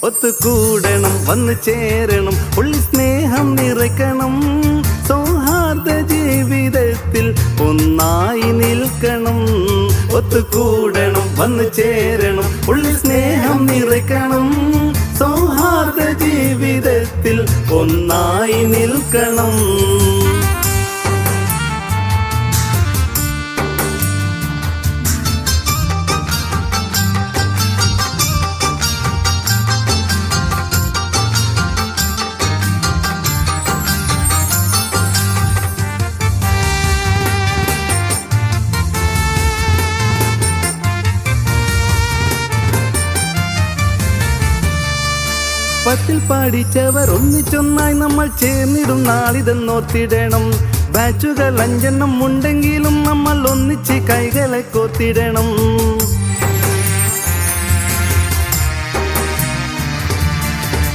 ഒത്തുകൂടണം വന്നു ചേരണം ഉള്ളിൽ സ്നേഹം നിറയ്ക്കണം സൗഹാർദ്ദ ജീവിതത്തിൽ ഒന്നായി നിൽക്കണം ഒത്തുകൂടണം വന്നു ചേരണം ഉള്ളിൽ സ്നേഹം നിറയ്ക്കണം സൗഹാർദ്ദ ജീവിതത്തിൽ ഒന്നായി നിൽക്കണം പത്തിൽ പഠിച്ചവർ ഒന്നിച്ചൊന്നായി നമ്മൾ ചേർന്നിടും നാളിതെന്നോർത്തിടണം ബാച്ചുകൾ 5 ഉണ്ടെങ്കിലും നമ്മൾ ഒന്നിച്ച് കൈകളെ കോത്തിടണം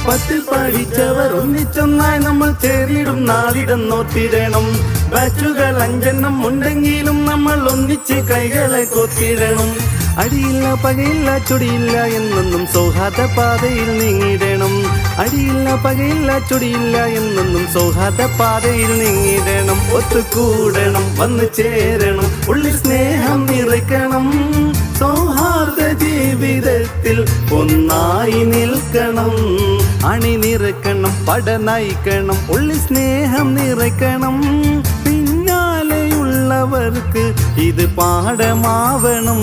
പത്തിൽ പഠിച്ചവർ ഒന്നിച്ചൊന്നായി നമ്മൾ ചേർന്നിടും നാളിതെന്നോർത്തിടണം ബാച്ചുകൾ 5 ഉണ്ടെങ്കിലും നമ്മൾ ഒന്നിച്ച് കൈകളെ കോത്തിടണം അടിയില്ല പകയില്ല ചൊടിയില്ല എന്നൊന്നും സൗഹാർദ്ദ പാതയിൽ നീങ്ങിടണം അടിയില്ല പകയില്ല ചൊടിയില്ല എന്നൊന്നും സൗഹാർദ്ദ പാതയിൽ നീങ്ങിടണം ഒത്തുകൂടണം വന്നു ചേരണം ഉള്ളിൽ സ്നേഹം നിറയ്ക്കണം സൗഹാർദ്ദ ജീവിതത്തിൽ ഒന്നായി നിൽക്കണം അണിനിറക്കണം പട നയിക്കണം ഉള്ളിൽ സ്നേഹം നിറയ്ക്കണം പിന്നാലെയുള്ളവർക്ക് ഇത് പാഠമാവണം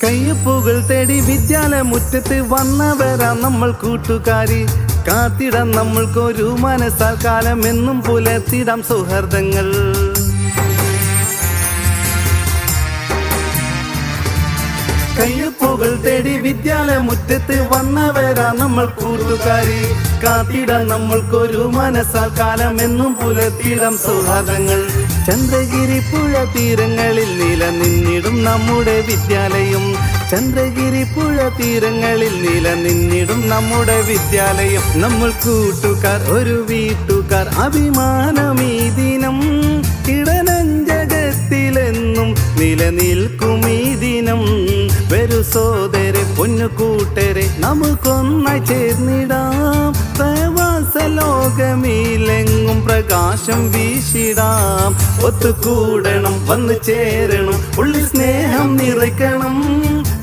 കയ്യൊപ്പുകൾ തേടി വിദ്യാലയമുറ്റത്ത് വന്നവരാ നമ്മൾ കൂട്ടുകാരി കാത്തിടാം നമ്മൾക്കൊരു മനസ്സാൽ കാലം എന്നും പുലർത്തിടാം സൗഹാർദ്ദങ്ങൾ കയ്യൊപ്പുകൾ തേടി വിദ്യാലയമുറ്റത്ത് വന്നവരാ നമ്മൾ കൂട്ടുകാരി കാത്തിടാം നമ്മൾക്കൊരു മനസ്സാൽ കാലം എന്നും പുലർത്തിടാം സൗഹാർദ്ദങ്ങൾ ചന്ദ്രഗിരി പുഴ തീരങ്ങളിൽ നിലനിന്നിടും നമ്മുടെ വിദ്യാലയം ചന്ദ്രഗിരി പുഴ തീരങ്ങളിൽ നിലനിന്നിടും നമ്മുടെ വിദ്യാലയം നമ്മൾ കൂട്ടുകാർ ഒരു വീട്ടുകാർ അഭിമാനം ഈ ദിനം ഇടനഞ്ചകത്തിലെന്നും നിലനിൽക്കും ഈ ദിനം വരൂ സോദരെ പൊന്നു കൂട്ടരെ നമുക്കൊന്നായി ചേർന്നിടാം പ്രവാസ ലോകമിലെങ്ങും പ്രകാശം വീശിടാം ഒത്തുകൂടണം വന്നു ചേരണം ഉള്ളിൽ സ്നേഹം നിറയ്ക്കണം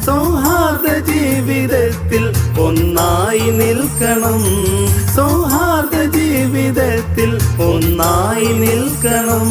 സൗഹാർദ്ദ ജീവിതത്തിൽ ഒന്നായി നിൽക്കണം സൗഹാർദ്ദ ജീവിതത്തിൽ ഒന്നായി നിൽക്കണം